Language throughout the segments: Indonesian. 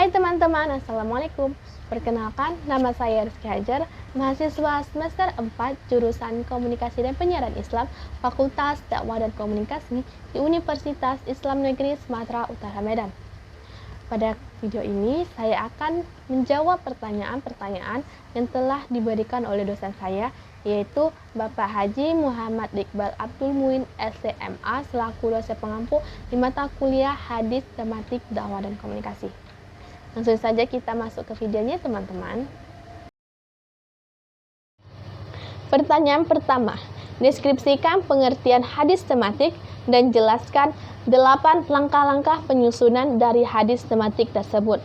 Hai teman-teman, Assalamualaikum. Perkenalkan, nama saya Rizky Hajar, mahasiswa semester 4 jurusan Komunikasi dan Penyiaran Islam, Fakultas Dakwah dan Komunikasi di Universitas Islam Negeri Sumatera Utara Medan. Pada video ini, saya akan menjawab pertanyaan-pertanyaan yang telah diberikan oleh dosen saya, yaitu Bapak Haji Muhammad Iqbal Abdul Muin SCMA selaku dosen pengampu di mata kuliah Hadis Tematik Dakwah dan Komunikasi. Langsung saja kita masuk ke videonya teman-teman. Pertanyaan pertama, deskripsikan pengertian hadis tematik dan jelaskan 8 langkah-langkah penyusunan dari hadis tematik tersebut.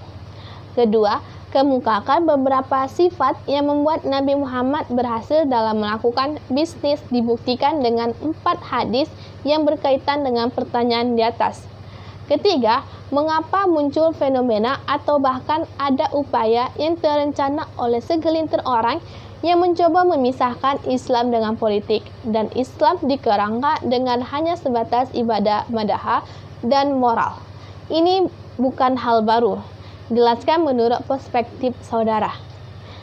Kedua, kemukakan beberapa sifat yang membuat Nabi Muhammad berhasil dalam melakukan bisnis dibuktikan dengan 4 hadis yang berkaitan dengan pertanyaan di atas. Ketiga, mengapa muncul fenomena atau bahkan ada upaya yang terencana oleh segelintir orang yang mencoba memisahkan Islam dengan politik dan Islam dikerangka dengan hanya sebatas ibadah madhah dan moral. Ini bukan hal baru. Jelaskan menurut perspektif saudara.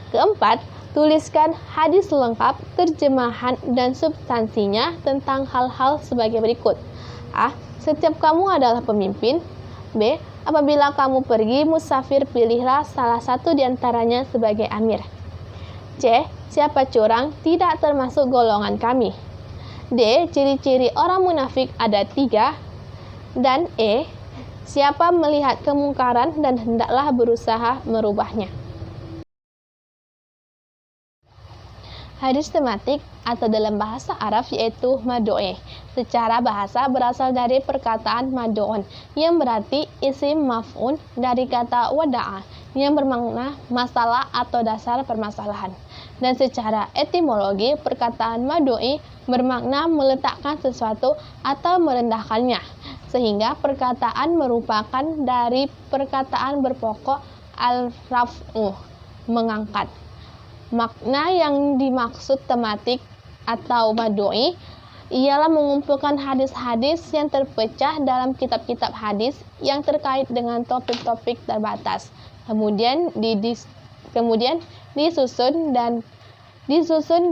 Keempat, tuliskan hadis lengkap, terjemahan dan substansinya tentang hal-hal sebagai berikut. A. Setiap kamu adalah pemimpin. B. Apabila kamu pergi musafir, pilihlah salah satu di antaranya sebagai amir. C. Siapa curang tidak termasuk golongan kami. D. Ciri-ciri orang munafik ada 3. Dan E. Siapa melihat kemungkaran dan hendaklah berusaha merubahnya. Hadis tematik atau dalam bahasa Arab yaitu madoe. Secara bahasa berasal dari perkataan madoon yang berarti isim maf'un dari kata wada'a yang bermakna masalah atau dasar permasalahan. Dan secara etimologi perkataan madoe bermakna meletakkan sesuatu atau merendahkannya. Sehingga perkataan merupakan dari perkataan berpokok al-raf'u, mengangkat. Makna yang dimaksud tematik atau mado'i ialah mengumpulkan hadis-hadis yang terpecah dalam kitab-kitab hadis yang terkait dengan topik-topik terbatas. Kemudian disusun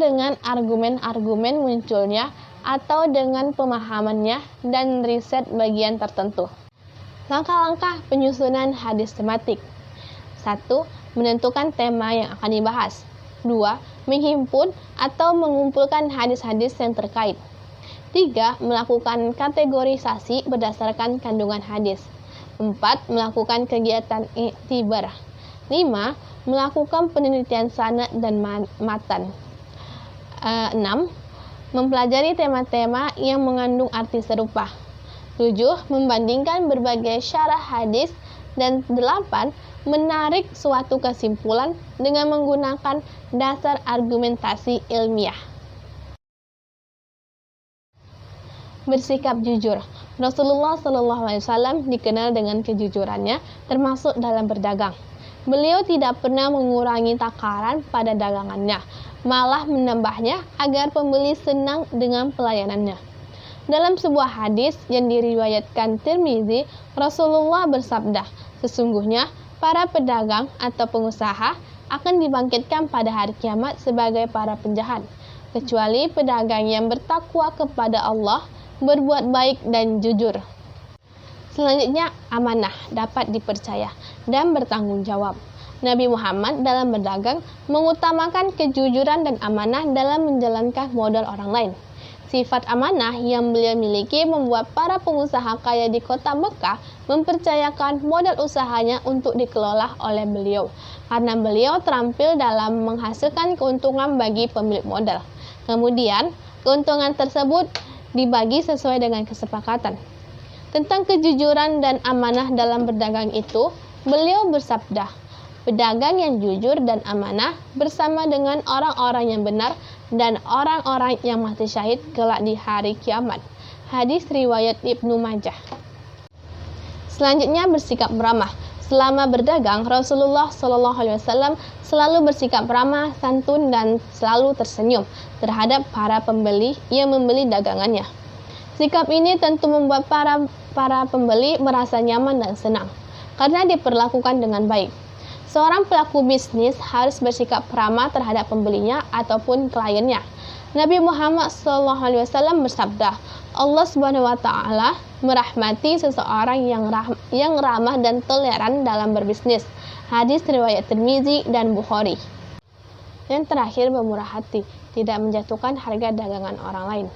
dengan argumen-argumen munculnya atau dengan pemahamannya dan riset bagian tertentu. Langkah-langkah penyusunan hadis tematik. 1. Menentukan tema yang akan dibahas. 2. Menghimpun atau mengumpulkan hadis-hadis yang terkait. 3. Melakukan kategorisasi berdasarkan kandungan hadis. 4. Melakukan kegiatan iktibar. 5. Melakukan penelitian sanad dan matan. 6. Mempelajari tema-tema yang mengandung arti serupa. 7. Membandingkan berbagai syarah hadis. Dan 8. Menarik suatu kesimpulan dengan menggunakan dasar argumentasi ilmiah. Bersikap jujur. Rasulullah SAW dikenal dengan kejujurannya, termasuk dalam berdagang. Beliau tidak pernah mengurangi takaran pada dagangannya, malah menambahnya agar pembeli senang dengan pelayanannya. Dalam sebuah hadis yang diriwayatkan Tirmizi, Rasulullah bersabda, sesungguhnya para pedagang atau pengusaha akan dibangkitkan pada hari kiamat sebagai para penjahat, kecuali pedagang yang bertakwa kepada Allah, berbuat baik dan jujur. Selanjutnya, amanah, dapat dipercaya dan bertanggung jawab. Nabi Muhammad dalam berdagang mengutamakan kejujuran dan amanah dalam menjalankan modal orang lain. Sifat amanah yang beliau miliki membuat para pengusaha kaya di kota Mekah mempercayakan modal usahanya untuk dikelola oleh beliau, karena beliau terampil dalam menghasilkan keuntungan bagi pemilik modal. Kemudian, keuntungan tersebut dibagi sesuai dengan kesepakatan. Tentang kejujuran dan amanah dalam berdagang itu, beliau bersabda, pedagang yang jujur dan amanah bersama dengan orang-orang yang benar dan orang-orang yang mati syahid kelak di hari kiamat. Hadis riwayat Ibnu Majah. Selanjutnya, bersikap ramah. Selama berdagang, Rasulullah SAW selalu bersikap ramah, santun dan selalu tersenyum terhadap para pembeli yang membeli dagangannya. Sikap ini tentu membuat para pembeli merasa nyaman dan senang. karena diperlakukan dengan baik. Seorang pelaku bisnis harus bersikap ramah terhadap pembelinya ataupun kliennya. Nabi Muhammad SAW bersabda, Allah Subhanahu wa Ta'ala merahmati seseorang yang ramah dan toleran dalam berbisnis. Hadis riwayat Tirmizi dan Bukhari. Yang terakhir, bermurah hati, tidak menjatuhkan harga dagangan orang lain.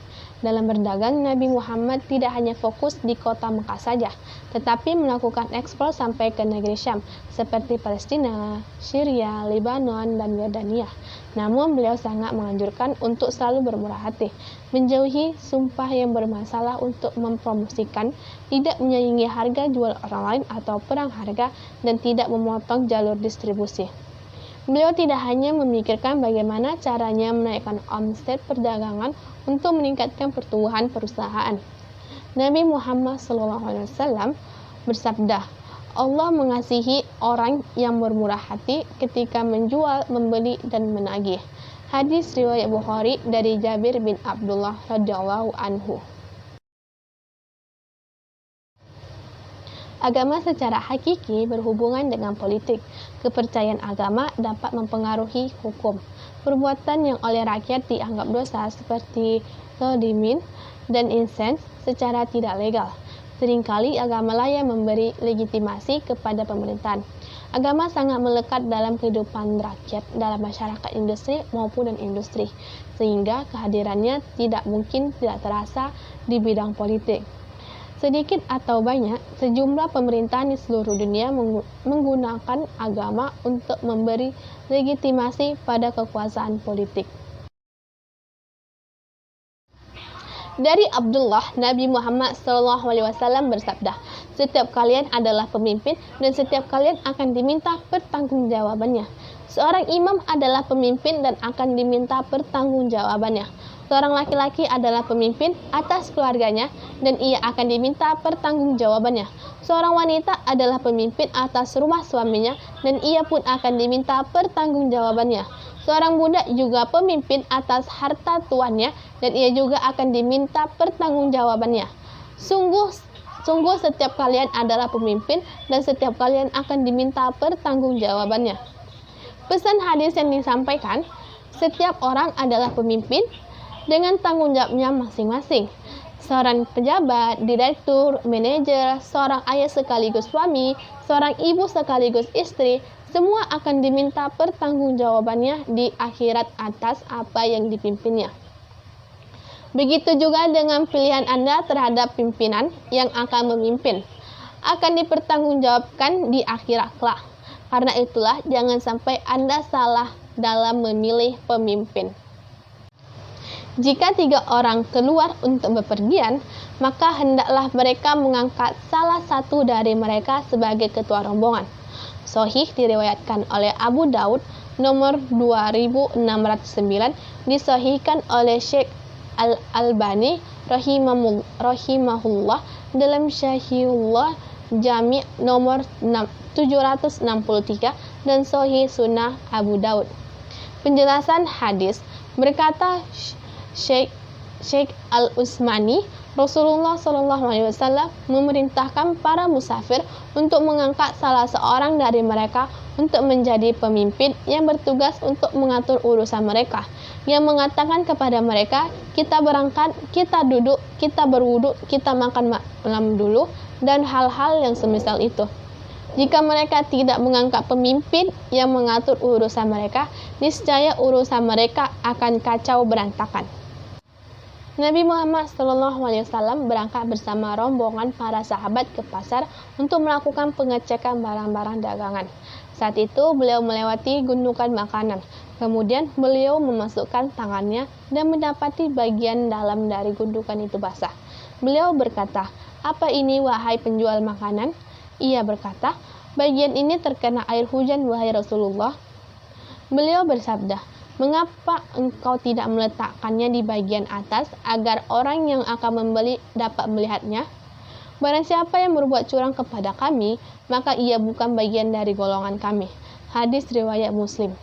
Dalam berdagang, Nabi Muhammad tidak hanya fokus di kota Mekah saja, tetapi melakukan ekspor sampai ke negeri Syam, seperti Palestina, Syria, Lebanon, dan Yordania. Namun, beliau sangat menganjurkan untuk selalu bermurah hati, menjauhi sumpah yang bermasalah untuk mempromosikan, tidak menyaingi harga jual orang lain atau perang harga, dan tidak memotong jalur distribusi. Beliau tidak hanya memikirkan bagaimana caranya menaikkan omset perdagangan untuk meningkatkan pertumbuhan perusahaan. Nabi Muhammad SAW bersabda, Allah mengasihi orang yang bermurah hati ketika menjual, membeli, dan menagih. Hadis riwayat Bukhari dari Jabir bin Abdullah radhiyallahu anhu. Agama secara hakiki berhubungan dengan politik. Kepercayaan agama dapat mempengaruhi hukum. Perbuatan yang oleh rakyat dianggap dosa seperti zalimin dan insens secara tidak legal. Seringkali agama lah yang memberi legitimasi kepada pemerintahan. Agama sangat melekat dalam kehidupan rakyat dalam masyarakat industri maupun non-industri, sehingga kehadirannya tidak mungkin tidak terasa di bidang politik. Sedikit atau banyak, sejumlah pemerintahan di seluruh dunia menggunakan agama untuk memberi legitimasi pada kekuasaan politik. Dari Abdullah, Nabi Muhammad SAW bersabda, setiap kalian adalah pemimpin dan setiap kalian akan diminta pertanggungjawabannya. Seorang imam adalah pemimpin dan akan diminta pertanggungjawabannya. Seorang laki-laki adalah pemimpin atas keluarganya dan ia akan diminta pertanggungjawabannya. Seorang wanita adalah pemimpin atas rumah suaminya dan ia pun akan diminta pertanggungjawabannya. Seorang budak juga pemimpin atas harta tuannya dan ia juga akan diminta pertanggungjawabannya. Sungguh setiap kalian adalah pemimpin dan setiap kalian akan diminta pertanggungjawabannya. Pesan hadis yang disampaikan, setiap orang adalah pemimpin dengan tanggung jawabnya masing-masing. Seorang pejabat, direktur, manajer, seorang ayah sekaligus suami, seorang ibu sekaligus istri, semua akan diminta pertanggungjawabannya di akhirat atas apa yang dipimpinnya. Begitu juga dengan pilihan Anda terhadap pimpinan yang akan memimpin, akan dipertanggungjawabkan di akhirat kelak. Karena itulah jangan sampai Anda salah dalam memilih pemimpin. Jika 3 orang keluar untuk bepergian, maka hendaklah mereka mengangkat salah satu dari mereka sebagai ketua rombongan. Sahih diriwayatkan oleh Abu Daud nomor 2609, disahihkan oleh Syekh Al-Albani rahimahullah dalam Syahihullah Jami' nomor 763 dan Sahih Sunnah Abu Daud. Penjelasan hadis, berkata Syekh Al-Usmani, Rasulullah SAW memerintahkan para musafir untuk mengangkat salah seorang dari mereka untuk menjadi pemimpin yang bertugas untuk mengatur urusan mereka, yang mengatakan kepada mereka, kita berangkat, kita duduk, kita berwudu, kita makan malam dulu, dan hal-hal yang semisal itu. Jika mereka tidak mengangkat pemimpin yang mengatur urusan mereka, niscaya urusan mereka akan kacau berantakan. Nabi Muhammad SAW berangkat bersama rombongan para sahabat ke pasar untuk melakukan pengecekan barang-barang dagangan. Saat itu beliau melewati gundukan makanan. Kemudian beliau memasukkan tangannya dan mendapati bagian dalam dari gundukan itu basah. Beliau berkata, "Apa ini wahai penjual makanan?" Ia berkata, "Bagian ini terkena air hujan wahai Rasulullah." Beliau bersabda, "Mengapa engkau tidak meletakkannya di bagian atas agar orang yang akan membeli dapat melihatnya? Barang siapa yang berbuat curang kepada kami, maka ia bukan bagian dari golongan kami." Hadis riwayat Muslim.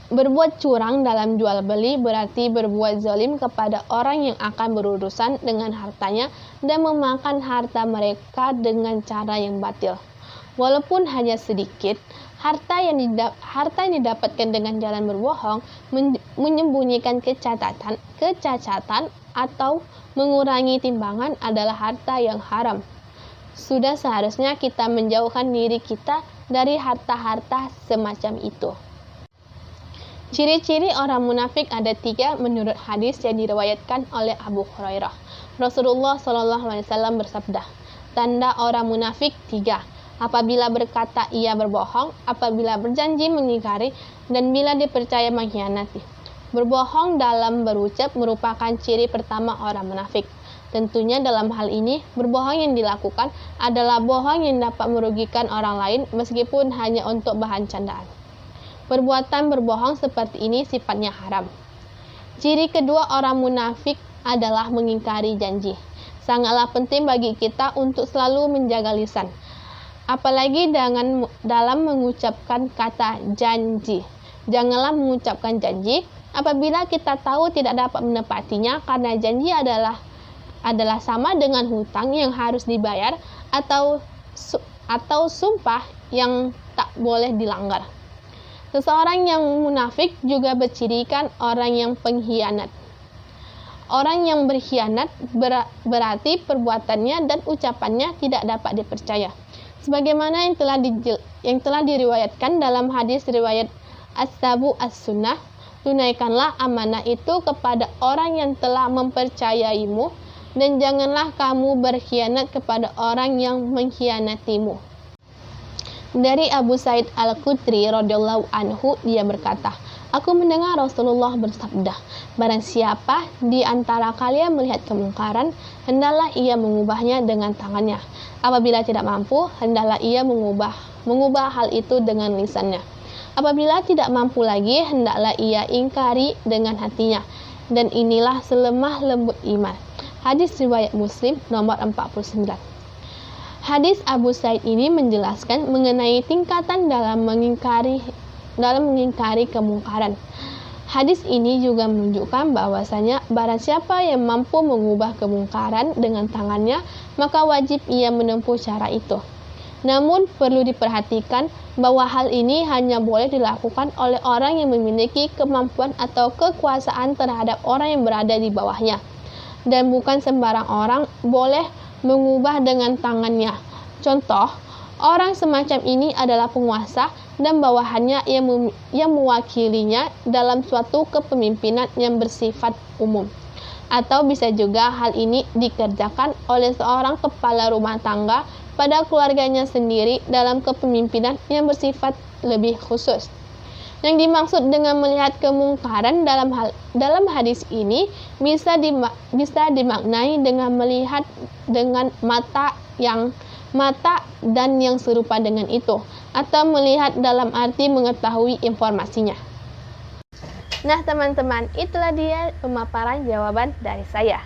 Berbuat curang dalam jual beli berarti berbuat zalim kepada orang yang akan berurusan dengan hartanya dan memakan harta mereka dengan cara yang batil. Walaupun hanya sedikit, harta yang didapatkan dengan jalan berbohong, menyembunyikan kecacatan atau mengurangi timbangan adalah harta yang haram. Sudah seharusnya kita menjauhkan diri kita dari harta-harta semacam itu. Ciri-ciri orang munafik ada 3 menurut hadis yang diriwayatkan oleh Abu Hurairah. Rasulullah SAW bersabda, tanda orang munafik 3. Apabila berkata ia berbohong, apabila berjanji mengingkari, dan bila dipercaya mengkhianati. Berbohong dalam berucap merupakan ciri pertama orang munafik. Tentunya dalam hal ini, berbohong yang dilakukan adalah bohong yang dapat merugikan orang lain meskipun hanya untuk bahan candaan. Perbuatan berbohong seperti ini sifatnya haram. Ciri kedua orang munafik adalah mengingkari janji. Sangatlah penting bagi kita untuk selalu menjaga lisan, apalagi dalam mengucapkan kata janji. Janganlah mengucapkan janji apabila kita tahu tidak dapat menepatinya, karena janji adalah sama dengan hutang yang harus dibayar atau sumpah yang tak boleh dilanggar. Seseorang yang munafik juga bercirikan orang yang pengkhianat. Orang yang berkhianat berarti perbuatannya dan ucapannya tidak dapat dipercaya. Sebagaimana yang telah diriwayatkan dalam hadis riwayat As-Sabu As-Sunnah, tunaikanlah amanah itu kepada orang yang telah mempercayaimu, dan janganlah kamu berkhianat kepada orang yang mengkhianatimu. Dari Abu Sa'id Al-Khudri radhiyallahu anhu, dia berkata, aku mendengar Rasulullah bersabda, barang siapa di antara kalian melihat kemungkaran, hendaklah ia mengubahnya dengan tangannya. Apabila tidak mampu, hendaklah ia mengubah hal itu dengan lisannya. Apabila tidak mampu lagi, hendaklah ia ingkari dengan hatinya. Dan inilah selemah lembut iman. Hadis riwayat Muslim nomor 49. Hadis Abu Sa'id ini menjelaskan mengenai tingkatan dalam mengingkari kemungkaran. Hadis ini juga menunjukkan bahwasanya barang siapa yang mampu mengubah kemungkaran dengan tangannya, maka wajib ia menempuh cara itu. Namun perlu diperhatikan bahwa hal ini hanya boleh dilakukan oleh orang yang memiliki kemampuan atau kekuasaan terhadap orang yang berada di bawahnya, dan bukan sembarang orang boleh mengubah dengan tangannya. Contoh, orang semacam ini adalah penguasa dan bawahannya yang mewakilinya dalam suatu kepemimpinan yang bersifat umum. Atau bisa juga hal ini dikerjakan oleh seorang kepala rumah tangga pada keluarganya sendiri dalam kepemimpinan yang bersifat lebih khusus. Yang dimaksud dengan melihat kemungkaran dalam hadis ini bisa dimaknai dengan melihat dengan mata dan yang serupa dengan itu, atau melihat dalam arti mengetahui informasinya. Nah teman-teman, itulah dia pemaparan jawaban dari saya.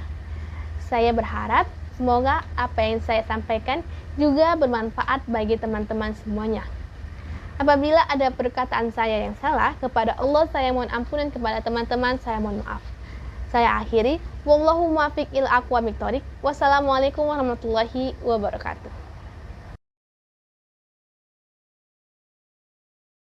Saya berharap semoga apa yang saya sampaikan juga bermanfaat bagi teman-teman semuanya. Apabila ada perkataan saya yang salah, kepada Allah saya mohon ampunan, kepada teman-teman saya mohon maaf. Saya akhiri, wallahu muwaffiq ila aqwamit thoriq. Wassalamualaikum warahmatullahi wabarakatuh.